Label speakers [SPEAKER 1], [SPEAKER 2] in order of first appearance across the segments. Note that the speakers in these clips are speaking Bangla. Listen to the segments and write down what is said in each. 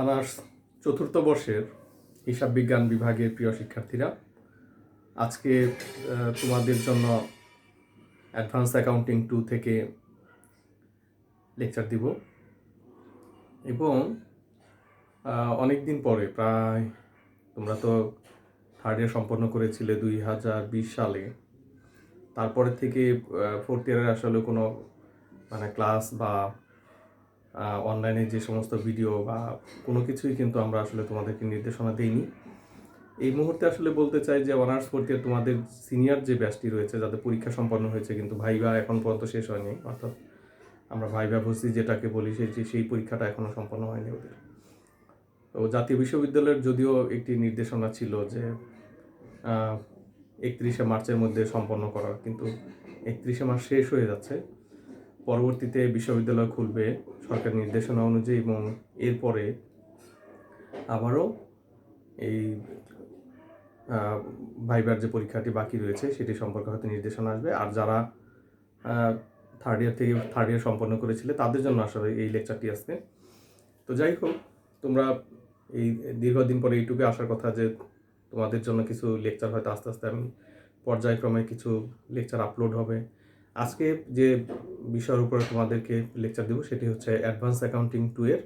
[SPEAKER 1] অনার্স চতুর্থ বর্ষের হিসাব বিজ্ঞান বিভাগের প্রিয় শিক্ষার্থীরা, আজকে তোমাদের জন্য অ্যাডভান্স অ্যাকাউন্টিং 2 থেকে লেকচার দিব। এবং অনেক দিন পরে, প্রায় তোমরা তো থার্ড ইয়ার সম্পন্ন করেছিলে 2020 সালে, তারপরে থেকে ফোর্থ ইয়ারের আসলে কোনো ক্লাস বা অনলাইনে যে সমস্ত ভিডিও বা কোনো কিছুই কিন্তু আমরা আসলে তোমাদেরকে নির্দেশনা দিইনি। এই মুহূর্তে আসলে বলতে চাই যে অনার্স ফোর্থ ইয়ার তোমাদের সিনিয়র যে ব্যাচটি রয়েছে, যাদের পরীক্ষা সম্পন্ন হয়েছে কিন্তু ভাইভা এখন পর্যন্ত শেষ হয়নি, অর্থাৎ আমরা ভাইভা ভর্তি যেটাকে বলি, সেই পরীক্ষাটা এখনও সম্পন্ন হয়নি ওদের। তো জাতীয় বিশ্ববিদ্যালয়ের যদিও একটি নির্দেশনা ছিল যে 31শে মার্চের মধ্যে সম্পন্ন করার, কিন্তু 31শে মার্চ শেষ হয়ে যাচ্ছে। পরবর্তীতে বিশ্ববিদ্যালয় খুলবে সরকার নির্দেশনা অনুযায়ী, এবং এরপরে আবারও এই ভাইবার যে পরীক্ষাটি বাকি রয়েছে সেটি সম্পর্কে হয়তো নির্দেশনা আসবে। আর যারা থার্ড ইয়ার সম্পন্ন করেছিলে তাদের জন্য আসলে এই লেকচারটি আসবে। তো যাই হোক, তোমরা এই দীর্ঘদিন পরে ইউটিউবে আসার কথা, যে তোমাদের জন্য কিছু লেকচার হয়তো আস্তে আস্তে আমি পর্যায়ক্রমে কিছু লেকচার আপলোড হবে। আজকে যে বিষয়ের উপরে তোমাদেরকে লেকচার দেবো সেটি হচ্ছে অ্যাডভান্স অ্যাকাউন্টিং 2 এর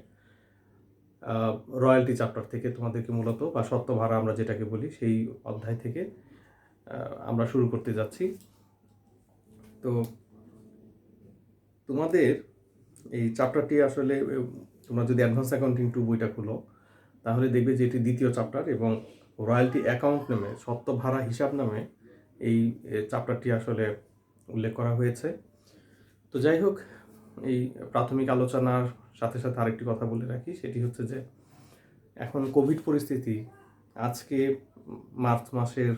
[SPEAKER 1] রয়্যালটি চ্যাপ্টার থেকে তোমাদেরকে মূলত, বা সত্ত্ব ভাড়া আমরা যেটাকে বলি, সেই অধ্যায় থেকে আমরা শুরু করতে যাচ্ছি। তো তোমাদের এই চ্যাপ্টারটি আসলে, তোমরা যদি অ্যাডভান্স অ্যাকাউন্টিং 2 বইটা খুলো তাহলে দেখবে যে এটি দ্বিতীয় চ্যাপ্টার, এবং রয়্যালটি অ্যাকাউন্ট নামে, সত্ত্ব ভাড়া হিসাব নামে এই চ্যাপ্টারটি আসলে উল্লেখ করা হয়েছে। তো যাই হোক, এই প্রাথমিক আলোচনার সাথে সাথে আরেকটি কথা বলে রাখি, সেটি হচ্ছে যে এখন কোভিড পরিস্থিতি। আজকে মার্চ মাসের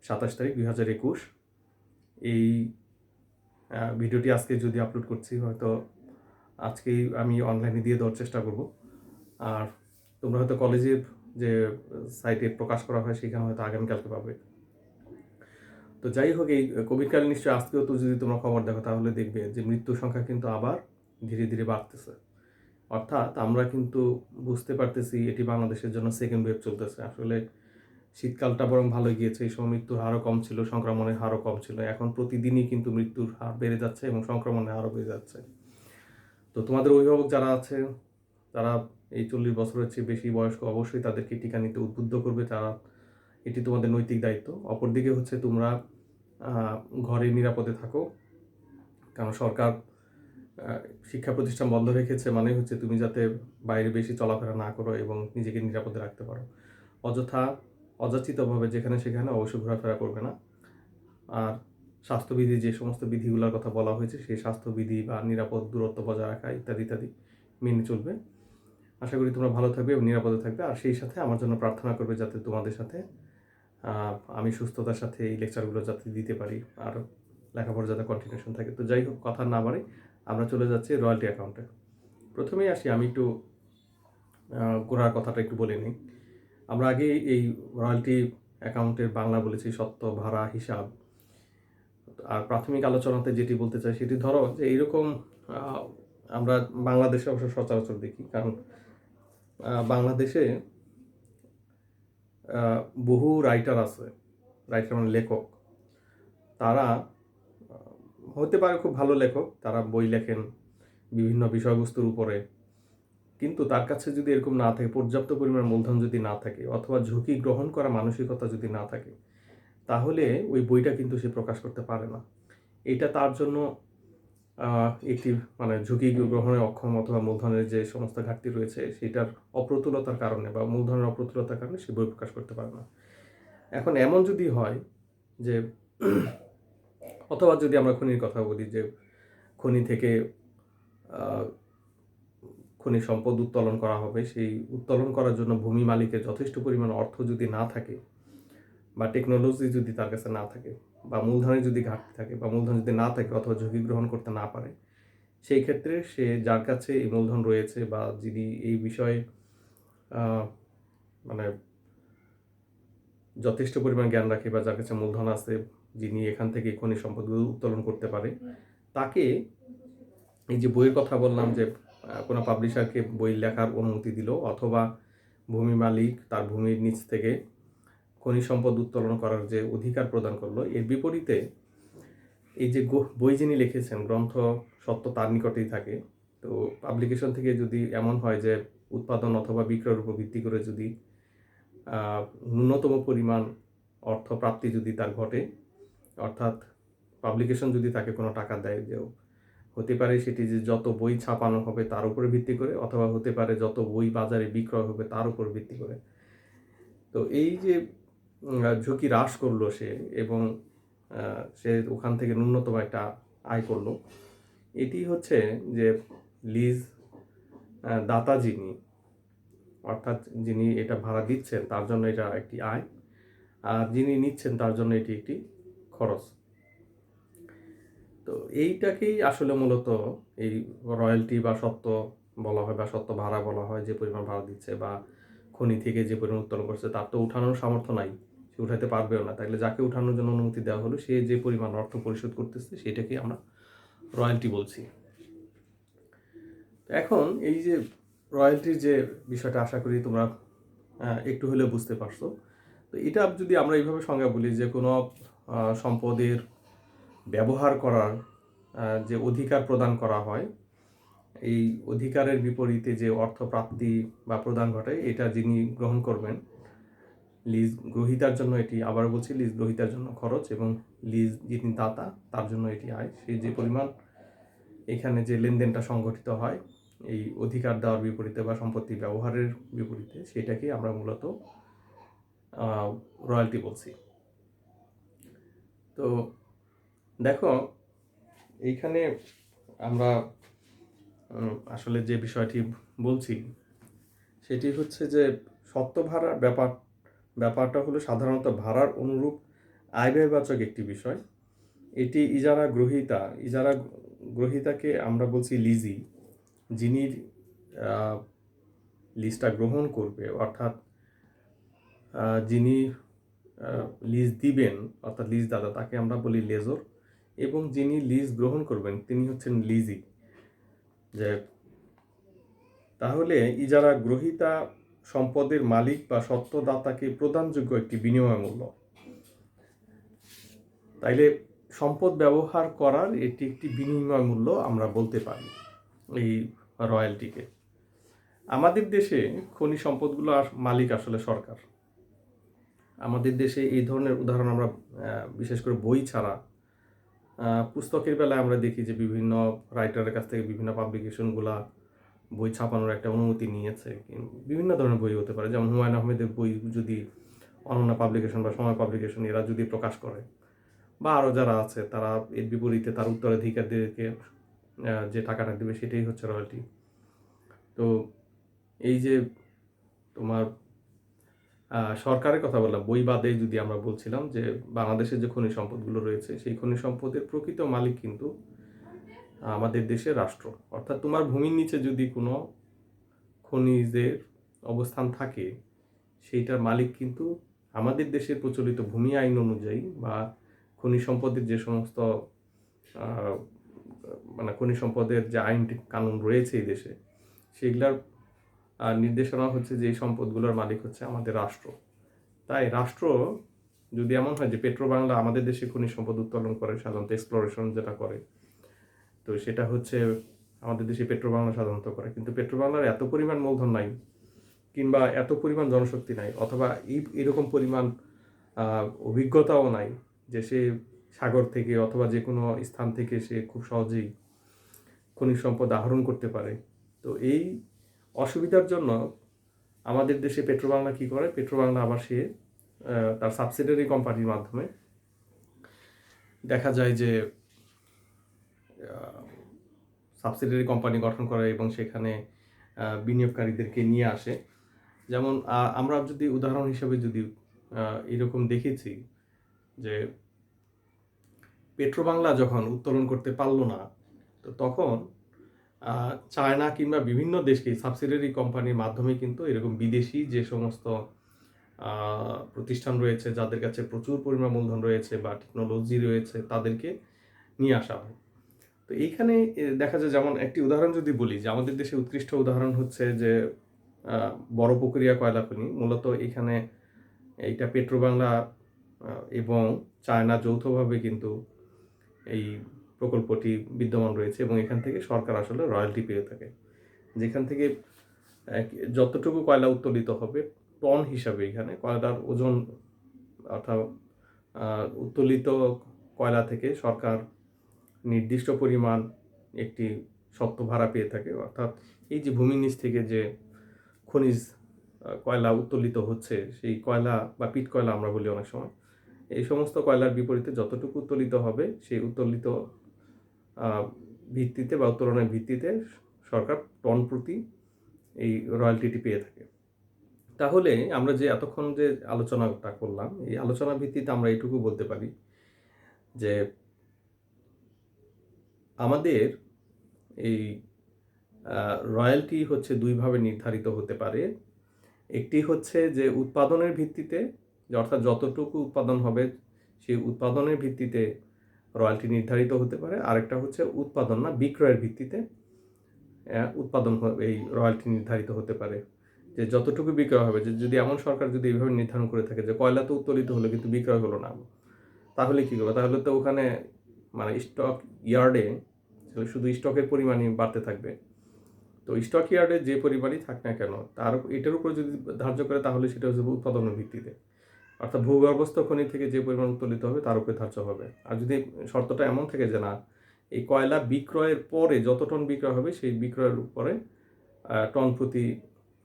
[SPEAKER 1] 27 তারিখ 2021, এই ভিডিওটি আজকে যদি আপলোড করছি, হয়তো আজকেই আমি অনলাইনে দিয়ে দেওয়ার চেষ্টা করব। আর তোমরা হয়তো কলেজের যে সাইটে প্রকাশ করা হয় সেখানে হয়তো আগামীকালকে পাবে। তো যাই হোক, এই কোভিডকালে নিশ্চয়ই আজকেও তো যদি তোমরা খবর দেখো তাহলে দেখবে যে মৃত্যুর সংখ্যা কিন্তু আবার ধীরে ধীরে বাড়তেছে। অর্থাৎ আমরা কিন্তু বুঝতে পারতেছি এটি বাংলাদেশের জন্য সেকেন্ড ওয়েভ চলতেছে। আসলে শীতকালটা বরং ভালো গিয়েছে, এই সময় মৃত্যুর হারও কম ছিল, সংক্রমণের হারও কম ছিল। এখন প্রতিদিনই কিন্তু মৃত্যুর হার বেড়ে যাচ্ছে এবং সংক্রমণের হারও বেড়ে যাচ্ছে। তো তোমাদের অভিভাবক যারা আছে, তারা এই 40 বছরের চেয়ে বেশি বয়স্ক, অবশ্যই তাদেরকে টিকা নিতে উদ্বুদ্ধ করবে। তারা, এটি তোমাদের নৈতিক দায়িত্ব। অপরদিকে হচ্ছে তোমরা ঘরে নিরাপদে থাকো, কারণ সরকার শিক্ষা প্রতিষ্ঠান বন্ধ রেখেছে, মানে হচ্ছে তুমি যাতে বাইরে বেশি চলাফেরা না করো এবং নিজেকে নিরাপদে রাখতে পারো। অযথা অযাচিতভাবে যেখানে সেখানে অবশ্যই ঘোরাফেরা করবে না। আর স্বাস্থ্যবিধি, যে সমস্ত বিধিগুলোর কথা বলা হয়েছে, সেই স্বাস্থ্যবিধি বা নিরাপদ দূরত্ব বজায় রাখা ইত্যাদি ইত্যাদি মেনে চলবে। আশা করি তোমরা ভালো থাকবে এবং নিরাপদে থাকবে। আর সেই সাথে আমার জন্য প্রার্থনা করবে যাতে তোমাদের সাথে আমি সুস্থতার সাথে এই লেকচারগুলো যাতে দিতে পারি, আর লেখাপড়া যাতে কন্টিনিউশন থাকে। তো যাই হোক, কথা না বাড়ে আমরা চলে যাচ্ছি রয়্যালটি অ্যাকাউন্টে। প্রথমেই আসি, আমি একটু গোড়ার কথাটা একটু বলে নিই। আমরা আগে এই রয়্যালটি অ্যাকাউন্টের বাংলা বলেছি সত্ত্ব ভাড়া হিসাব। আর প্রাথমিক আলোচনাতে যেটি বলতে চাই সেটি ধরো যে এইরকম আমরা বাংলাদেশে অবশ্য সচরাচর দেখি, কারণ বাংলাদেশে বহু রাইটার আছে। রাইটার মানে লেখক। তারা হতে পারে খুব ভালো লেখক, তারা বই লেখেন বিভিন্ন বিষয়বস্তুর উপরে, কিন্তু তার কাছে যদি এরকম না থাকে, পর্যাপ্ত পরিমাণ মূলধন যদি না থাকে, অথবা ঝুঁকি গ্রহণ করা মানসিকতা যদি না থাকে, তাহলে ওই বইটা কিন্তু সে প্রকাশ করতে পারে না। এটা তার জন্য একটি ঝুঁকি গ্রহণে অক্ষম, অথবা মূলধনের যে সমস্ত ঘাটতি রয়েছে সেটার অপ্রতুলতার কারণে, বা মূলধনের অপ্রতুলতার কারণে সে বই প্রকাশ করতে পারে না। এখন এমন যদি হয় যে, অথবা যদি আমরা খনির কথা বলি, যে খনি থেকে খনিজ সম্পদ উত্তোলন করা হবে, সেই উত্তোলন করার জন্য ভূমি মালিকের যথেষ্ট পরিমাণ অর্থ যদি না থাকে, বা টেকনোলজি যদি তার কাছে না থাকে, বা মূলধনের যদি ঘাটতি থাকে, বা মূলধন যদি না থাকে অথবা ঝুঁকি গ্রহণ করতে না পারে, সেই ক্ষেত্রে সে যার কাছে এই মূলধন রয়েছে, বা যিনি এই বিষয়ে যথেষ্ট পরিমাণ জ্ঞান রাখে, বা যার কাছে মূলধন আছে, যিনি এখান থেকে খনিজ সম্পদগুলো উত্তোলন করতে পারে, তাকে এই যে বইয়ের কথা বললাম যে কোনো পাবলিশারকে বই লেখার অনুমতি দিল, অথবা ভূমি মালিক তার ভূমির নিচ থেকে খনিজ সম্পদ উত্তোলন করার যে অধিকার প্রদান করলো, এর বিপরীতে এই যে বই যিনি লিখেছেন, গ্রন্থ সত্য তার নিকটেই থাকে। তো পাবলিকেশন থেকে যদি এমন হয় যে উৎপাদন অথবা বিক্রয়ের উপর ভিত্তি করে যদি ন্যূনতম পরিমাণ অর্থ প্রাপ্তি যদি তার ঘটে, অর্থাৎ পাবলিকেশন যদি তাকে কোনো টাকা দেয়, যে হতে পারে সেটি যে যত বই ছাপানো হবে তার উপরে ভিত্তি করে, অথবা হতে পারে যত বই বাজারে বিক্রয় হবে তার উপর ভিত্তি করে। তো এই যে ঝুঁকি হ্রাস করলো সে, এবং সে ওখান থেকে ন্যূনতম একটা আয় করলো, এটি হচ্ছে যে লিজ দাতা যিনি, অর্থাৎ যিনি এটা ভাড়া দিচ্ছেন তার জন্য এটা একটি আয়, আর যিনি নিচ্ছেন তার জন্য এটি একটি খরচ। তো এইটাকেই আসলে মূলত এই রয়্যালটি বা সত্ত্ব বলা হয়, বা সত্ত্ব ভাড়া বলা হয়। যে পরিমাণ ভাড়া দিচ্ছে বা খনি থেকে যে পরিমাণ উত্তোলন করছে তার তো উঠানোর সামর্থ্য নাই, সে উঠাতে পারবেও না। তাইলে যাকে উঠানোর জন্য অনুমতি দেওয়া হলো সে যে পরিমাণ অর্থ পরিশোধ করতেছে সেটাকে আমরা রয়্যালটি বলছি। এখন এই যে রয়্যালটির যে বিষয়টা, আশা করি তোমরা একটু হলেও বুঝতে পারছো। তো এটা যদি আমরা এইভাবে সংজ্ঞা বলি যে কোনো সম্পদের ব্যবহার করার যে অধিকার প্রদান করা হয়, এই অধিকারের বিপরীতে যে অর্থ প্রাপ্তি বা প্রদান ঘটে, এটা যিনি গ্রহণ করবেন, লিজ গ্রহীতার জন্য এটি, আবার বলছি, লিজ গ্রহীতার জন্য খরচ, এবং লিজ যিনি দাতা তার জন্য এটি আয়। সেই যে পরিমাণ এখানে যে লেনদেনটা সংগঠিত হয় এই অধিকার দেওয়ার বিপরীতে বা সম্পত্তি ব্যবহারের বিপরীতে, সেটাকে আমরা মূলত রয়্যালটি বলছি। তো দেখো, এইখানে আমরা আসলে যে বিষয়টি বলছি সেটি হচ্ছে যে সত্ত্ব ভাড়ার ব্যাপারটা হলো সাধারণত ভাড়ার অনুরূপ আয় ব্যয়বাচক একটি বিষয়। এটি ইজারা গ্রহীতাকে আমরা বলছি লিজি, যিনি লিজটা গ্রহণ করবে, অর্থাৎ যিনি লিজ দিবেন, অর্থাৎ লিজ দাতা, তাকে আমরা বলি লেজর, এবং যিনি লিজ গ্রহণ করবেন তিনি হচ্ছেন লিজি। যে তাহলে ইজারা গ্রহীতা সম্পদের মালিক বা সত্ত্বদাতাকে প্রদানযোগ্য একটি বিনিময় মূল্য। তাইলে সম্পদ ব্যবহার করার এটি একটি বিনিময় মূল্য আমরা বলতে পারি এই রয়্যালটিকে। আমাদের দেশে খনি সম্পদগুলোর মালিক আসলে সরকার। আমাদের দেশে এই ধরনের উদাহরণ আমরা বিশেষ করে বই ছাড়া পুস্তকের বেলায় আমরা দেখি যে বিভিন্ন রাইটারের কাছ থেকে বিভিন্ন পাবলিকেশনগুলা বই ছাপানোর একটা অনুমতি নিয়েছে। বিভিন্ন ধরনের বই হতে পারে, যেমন হুমায়ুন আহমেদের বই যদি অনন্যা পাবলিকেশন বা সময় পাবলিকেশন এরা যদি প্রকাশ করে, বা আরও যারা আছে তারা এর বিপরীতে তার উত্তরাধিকারীদেরকে যে টাকাটা দেবে সেটাই হচ্ছে রয়্যালটি। তো এই যে তোমার সরকারের কথা বললাম, বই বাদে যদি আমরা বলছিলাম যে বাংলাদেশের যে খনিজ সম্পদগুলো রয়েছে, সেই খনিজ সম্পদের প্রকৃত মালিক কিন্তু আমাদের দেশের রাষ্ট্র। অর্থাৎ তোমার ভূমির নিচে যদি কোনো খনিজের অবস্থান থাকে, সেইটার মালিক কিন্তু আমাদের দেশের প্রচলিত ভূমি আইন অনুযায়ী বা খনিজ সম্পদের যে সমস্ত মানে খনিজ সম্পদের যে আইন কানুন রয়েছে এই দেশে, সেগুলার নির্দেশনা হচ্ছে যে এই সম্পদগুলোর মালিক হচ্ছে আমাদের রাষ্ট্র। তাই রাষ্ট্র যদি এমন হয় যে পেট্রোবাংলা আমাদের দেশে খনিজ সম্পদ উত্তোলন করে, সাধারণত এক্সপ্লোরেশন যেটা করে, তো সেটা হচ্ছে আমাদের দেশে পেট্রোবাংলা সাধারণত করে, কিন্তু পেট্রোবাংলার এত পরিমাণ মূলধন নাই, কিংবা এত পরিমাণ জনশক্তি নাই, অথবা এরকম পরিমাণ অভিজ্ঞতাও নাই যে সে সাগর থেকে অথবা যে কোনো স্থান থেকে সে খুব সহজেই খনিজ সম্পদ আহরণ করতে পারে। তো এই অসুবিধার জন্য আমাদের দেশে পেট্রোবাংলা কী করে, পেট্রোবাংলা আবার সে তার সাবসিডিয়ারি কোম্পানির মাধ্যমে দেখা যায় যে সাবসিডিয়ারি কোম্পানি গঠন করে এবং সেখানে বিনিয়োগকারীদেরকে নিয়ে আসে। যেমন আমরা যদি উদাহরণ হিসেবে যদি এরকম দেখেছি যে পেট্রোবাংলা যখন উত্তোলন করতে পারলো না, তো তখন চায়না কিংবা বিভিন্ন দেশকে সাবসিডিয়ারি কোম্পানির মাধ্যমে কিন্তু এরকম বিদেশি যে সমস্ত প্রতিষ্ঠান রয়েছে, যাদের কাছে প্রচুর পরিমাণ মূলধন রয়েছে বা টেকনোলজি রয়েছে, তাদেরকে নিয়ে আসা হয়। তো এইখানে দেখা যায়, যেমন একটি উদাহরণ যদি বলি, যে আমাদের দেশে উৎকৃষ্ট উদাহরণ হচ্ছে যে বড় পুকুরিয়া কয়লা খনি। মূলত এখানে এইটা পেট্রোবাংলা এবং চায়না যৌথভাবে কিন্তু এই প্রকল্পটি বিদ্যমান রয়েছে, এবং এখান থেকে সরকার আসলে রয়্যালটি পেয়ে থাকে। যেখান থেকে যতটুকু কয়লা উত্তোলিত হবে টন হিসাবে, এখানে কয়লার ওজন অর্থাৎ উত্তোলিত কয়লা থেকে সরকার নির্দিষ্ট পরিমাণ একটি সত্ত্ব ভাড়া পেয়ে থাকে। অর্থাৎ এই যে ভূমির নিচ থেকে যে খনিজ কয়লা উত্তোলিত হচ্ছে, সেই কয়লা বা পিট কয়লা আমরা বলি অনেক সময়, এই সমস্ত কয়লার বিপরীতে যতটুকু উত্তোলিত হবে সেই উত্তোলিত ভিত্তিতে বা উত্তোলনের ভিত্তিতে সরকার টন প্রতি এই রয়্যালটিটি পেয়ে থাকে। তাহলে আমরা যে এতক্ষণ যে আলোচনাটা করলাম, এই আলোচনার ভিত্তিতে আমরা এইটুকু বলতে পারি যে আমাদের এই রয়্যালটি হচ্ছে দুইভাবে নির্ধারিত হতে পারে। একটি হচ্ছে যে উৎপাদনের ভিত্তিতে, অর্থাৎ যতটুকু উৎপাদন হবে সেই উৎপাদনের ভিত্তিতে রয়্যালটি নির্ধারিত হতে পারে। আরেকটা হচ্ছে উৎপাদন না, বিক্রয়ের ভিত্তিতে উৎপাদন এই রয়্যালটি নির্ধারিত হতে পারে। যে যতটুকু বিক্রয় হবে, যে যদি এমন সরকার যদি এইভাবে নির্ধারণ করে থাকে যে কয়লা তো উত্তোলিত হলো কিন্তু বিক্রয় হলো না, তাহলে কী করবে? তাহলে তো ওখানে মানে স্টক ইয়ার্ডে শুধু স্টকের পরিমাণই বাড়তে থাকবে। তো স্টক ইয়ার্ডে যে পরিমাণই থাক না কেন, তার এটার উপর যদি ধার্য করে, তাহলে সেটা হচ্ছে উৎপাদনের ভিত্তিতে, অর্থাৎ ভূগর্ভস্থ খনি থেকে যে পরিমাণ উত্তোলিত হবে তার উপরে ধার্য হবে। আর যদি শর্তটা এমন থাকে যে না, এই কয়লা বিক্রয়ের পরে যত টন বিক্রয় হবে সেই বিক্রয়ের উপরে টন প্রতি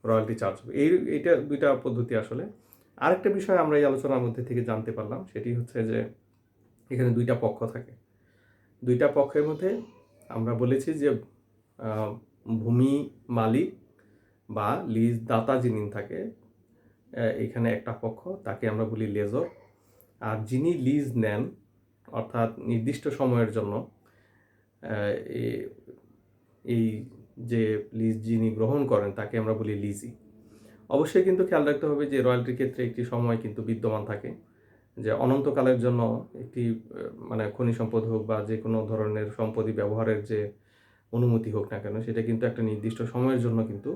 [SPEAKER 1] রয়্যালটি চার্জ হবে। এইটা দুইটা পদ্ধতি আসলে। আরেকটা বিষয় আমরা এই আলোচনার মধ্যে থেকে জানতে পারলাম, সেটি হচ্ছে যে এখানে দুইটা পক্ষ থাকে। দুইটা পক্ষের মধ্যে আমরা বলেছি যে ভূমি মালিক বা লিজ দাতা যিনি থাকে, এখানে একটা পক্ষ, তাকে আমরা বলি লেজর। আর যিনি লিজ নেন, অর্থাৎ নির্দিষ্ট সময়ের জন্য এই যে লিজ যিনি গ্রহণ করেন, তাকে আমরা বলি লিজি। অবশ্যই কিন্তু খেয়াল রাখতে হবে যে রয়্যালটির ক্ষেত্রে একটি সময় কিন্তু বিদ্যমান থাকে, যে অনন্তকালের জন্য একটি মানে খনি সম্পদ হোক বা যে কোনো ধরনের সম্পত্তি ব্যবহারের যে অনুমতি হোক না কেন, সেটা কিন্তু একটা নির্দিষ্ট সময়ের জন্য কিন্তু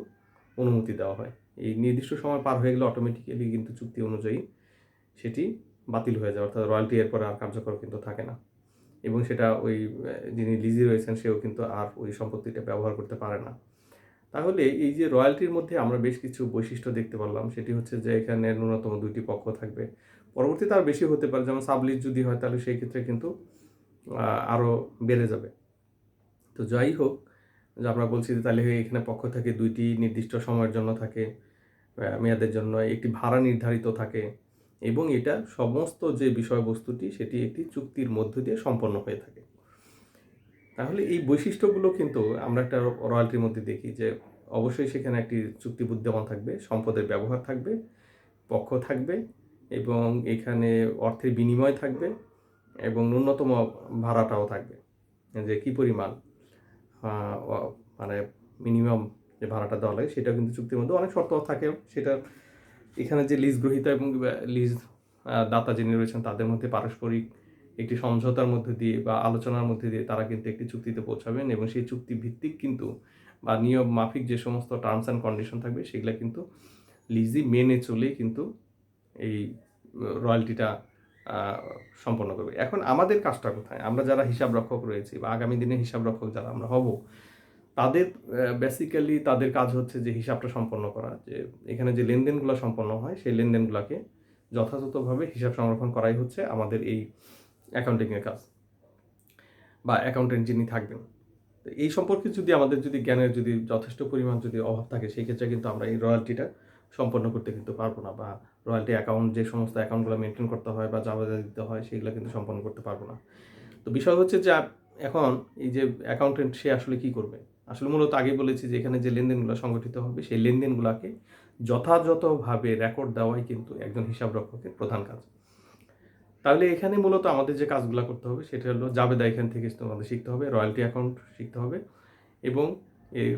[SPEAKER 1] অনুমতি দেওয়া হয়। এই নির্দিষ্ট সময় পার হয়ে গেলে অটোমেটিক্যালি কিন্তু চুক্তি অনুযায়ী সেটি বাতিল হয়ে যায়, অর্থাৎ রয়্যালটি এরপরে আর কার্যকর কিন্তু থাকে না, এবং সেটা ওই যিনি লিজি রয়েছেন সেও কিন্তু আর ওই সম্পত্তিটা ব্যবহার করতে পারে না। তাহলে এই যে রয়্যালটির মধ্যে আমরা বেশ কিছু বৈশিষ্ট্য দেখতে পারলাম, সেটি হচ্ছে যে এখানে ন্যূনতম দুইটি পক্ষ থাকবে, পরবর্তীতে আর বেশি হতে পারে, যেমন সাবলিজ যদি হয় তাহলে সেই ক্ষেত্রে কিন্তু আরও বেড়ে যাবে। তো যাই হোক, যে আমরা বলছি যে তাহলে এখানে পক্ষ থেকে দুইটি নির্দিষ্ট সময়ের জন্য থাকে, মেয়াদের জন্য একটি ভাড়া নির্ধারিত থাকে, এবং এটা সমস্ত যে বিষয়বস্তুটি সেটি একটি চুক্তির মধ্য দিয়ে সম্পন্ন হয়ে থাকে। তাহলে এই বৈশিষ্ট্যগুলো কিন্তু আমরা একটা রয়্যালটির মধ্যে দেখি, যে অবশ্যই সেখানে একটি চুক্তি বিদ্যমান থাকবে, সম্পদের ব্যবহার থাকবে, পক্ষ থাকবে, এবং এখানে অর্থের বিনিময় থাকবে, এবং ন্যূনতম ভাড়াটাও থাকবে, যে কী পরিমাণ মানে মিনিমাম যে ভাড়াটা দেওয়া লাগে সেটা কিন্তু চুক্তির মধ্যে অনেক শর্ত থাকে। সেটা এখানে যে লিজ গ্রহীতা এবং লিজ দাতা যিনি রয়েছেন তাদের মধ্যে পারস্পরিক একটি সমঝোতার মধ্যে দিয়ে বা আলোচনার মধ্যে দিয়ে তারা কিন্তু একটি চুক্তিতে পৌঁছাবেন, এবং সেই চুক্তি ভিত্তিক কিন্তু বা নিয়ম মাফিক যে সমস্ত টার্মস অ্যান্ড কন্ডিশন থাকবে সেগুলো কিন্তু লিজি মেনে চলেই কিন্তু এই রয়্যালটিটা সম্পন্ন করবে। এখন আমাদের কাজটা কোথায়? আমরা যারা হিসাব রক্ষক রয়েছি বা আগামী দিনে হিসাব রক্ষক যারা আমরা হব, তাদের বেসিক্যালি তাদের কাজ হচ্ছে যে হিসাবটা সম্পন্ন করা, যে এখানে যে লেনদেনগুলো সম্পন্ন হয় সেই লেনদেনগুলোকে যথাযথভাবে হিসাব সংরক্ষণ করাই হচ্ছে আমাদের এই অ্যাকাউন্টিংয়ের কাজ, বা অ্যাকাউন্টেন্ট যিনি থাকবেন। তো এই সম্পর্কে যদি আমাদের যদি জ্ঞানের যদি যথেষ্ট পরিমাণ যদি অভাব থাকে, সেই ক্ষেত্রে কিন্তু আমরা এই রয়্যালটিটা সম্পন্ন করতে কিন্তু পারবো না, বা রয়্যালটি অ্যাকাউন্ট যে সমস্ত অ্যাকাউন্টগুলো মেনটেন করতে হয় বা জাবেদা দিতে হয় সেগুলো কিন্তু সম্পন্ন করতে পারবো না। তো বিষয় হচ্ছে যে এখন এই যে অ্যাকাউন্টেন্ট সে আসলে কী করবে? আসলে মূলত আগেই বলেছি যে এখানে যে লেনদেনগুলো সংগঠিত হবে সেই লেনদেনগুলোকে যথাযথভাবে রেকর্ড দেওয়াই কিন্তু একজন হিসাবরক্ষকের প্রধান কাজ। তাহলে এখানে মূলত আমাদের যে কাজগুলো করতে হবে সেটা হলো জাবেদা এখান থেকে আমাদের শিখতে হবে, রয়্যালটি অ্যাকাউন্ট শিখতে হবে, এবং এর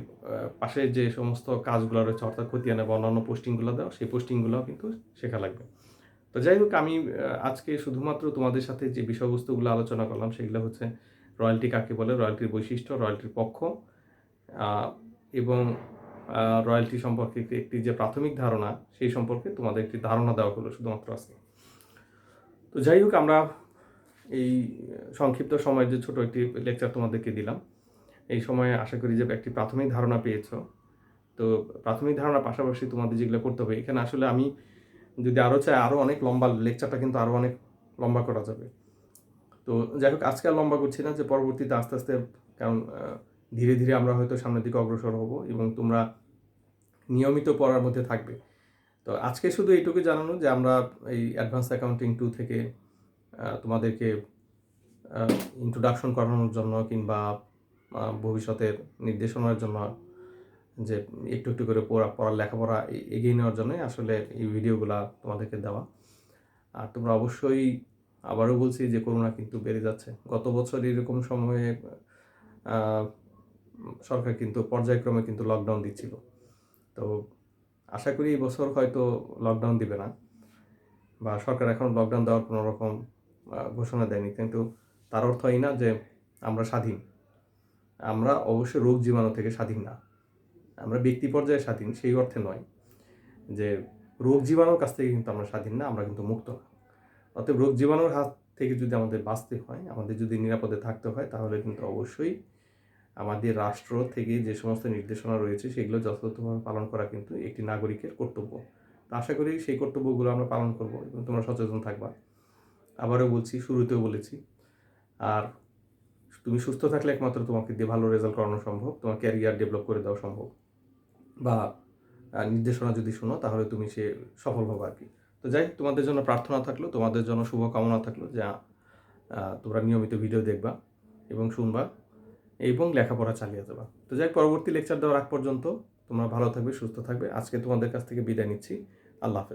[SPEAKER 1] পাশে যে সমস্ত কাজগুলো রয়েছে অর্থাৎ খতিয়ানা বা অন্যান্য পোস্টিংগুলো দেওয়া, সেই পোস্টিংগুলোও কিন্তু শেখা লাগবে। তো যাই হোক, আমি আজকে শুধুমাত্র তোমাদের সাথে যে বিষয়বস্তুগুলো আলোচনা করলাম সেগুলো হচ্ছে রয়্যালটি কাকে বলে, রয়্যালটির বৈশিষ্ট্য, রয়্যালটির পক্ষ এবং রয়্যালটি সম্পর্কে একটি যে প্রাথমিক ধারণা সেই সম্পর্কে তোমাদের একটি ধারণা দেওয়া হলো শুধুমাত্র আজকে। তো যাই হোক, আমরা এই সংক্ষিপ্ত সময়ের যে ছোট একটি লেকচার তোমাদেরকে দিলাম, এই সময়ে আশা করি যে একটি প্রাথমিক ধারণা পেয়েছো। তো প্রাথমিক ধারণার পাশাপাশি তোমাদের যেগুলো করতে হবে, এখানে আসলে আমি যদি আরও চাই আরও অনেক লম্বা লেকচারটা কিন্তু আরও অনেক লম্বা করা যাবে। তো যাই হোক, আজকে আর লম্বা করছি না, যে পরবর্তীতে আস্তে আস্তে, কারণ ধীরে ধীরে আমরা হয়তো সামনের দিকে অগ্রসর হব এবং তোমরা নিয়মিত পড়ার মধ্যে থাকবে। তো আজকে শুধু এইটুকু জানানো যে আমরা এই অ্যাডভান্স অ্যাকাউন্টিং 2 থেকে তোমাদেরকে ইন্ট্রোডাকশন করানোর জন্য কিংবা ভবিষ্যতের নির্দেশনার জন্য যে একটু একটু করে পড়ার লেখাপড়া এগিয়ে নেওয়ার জন্যই আসলে এই ভিডিওগুলো তোমাদেরকে দেওয়া। আর তোমরা অবশ্যই, আবারও বলছি যে করোনা কিন্তু বেড়ে যাচ্ছে। গত বছর এরকম সময়ে সরকার কিন্তু পর্যায়ক্রমে কিন্তু লকডাউন দিচ্ছিল। তো আশা করি এই বছর হয়তো লকডাউন দিবে না, বা সরকার এখন লকডাউন দেওয়ার কোনো রকম ঘোষণা দেয়নি, কিন্তু তার অর্থ এই না যে আমরা স্বাধীন। আমরা অবশ্যই রোগ জীবাণু থেকে স্বাধীন না, আমরা ব্যক্তি পর্যায়ে স্বাধীন সেই অর্থে নয় যে রোগ জীবাণুর কাছ থেকে কিন্তু আমরা স্বাধীন না, আমরা কিন্তু মুক্ত না। অতএব রোগ জীবাণুর হাত থেকে যদি আমাদের বাঁচতে হয়, আমাদের যদি নিরাপদে থাকতে হয়, তাহলে কিন্তু অবশ্যই আমাদের রাষ্ট্র থেকে যে সমস্ত নির্দেশনা রয়েছে সেগুলো যথাযথভাবে পালন করা কিন্তু একটি নাগরিকের কর্তব্য। তো আশা করি সেই কর্তব্যগুলো আমরা পালন করব এবং তোমরা সচেতন থাকবা। আবারও বলছি, শুরুতেও বলেছি, আর তুমি সুস্থ থাকলে একমাত্র তোমাকে দিয়ে ভালো রেজাল্ট করানো সম্ভব, তোমার ক্যারিয়ার ডেভেলপ করে দেওয়া সম্ভব, বা নির্দেশনা যদি শোনো তাহলে তুমি সে সফল হবে আর কি। তো যাই, তোমাদের জন্য প্রার্থনা থাকলো, তোমাদের জন্য শুভকামনা থাকলো যে তোমরা নিয়মিত ভিডিও দেখবা এবং শুনবা এবং লেখাপড়া চালিয়ে যাবা। তো যাই, পরবর্তী লেকচার দেওয়ার আগ পর্যন্ত তোমরা ভালো থাকবে, সুস্থ থাকবে। আজকে তোমাদের কাছ থেকে বিদায় নিচ্ছি। আল্লাহ হাফেজ।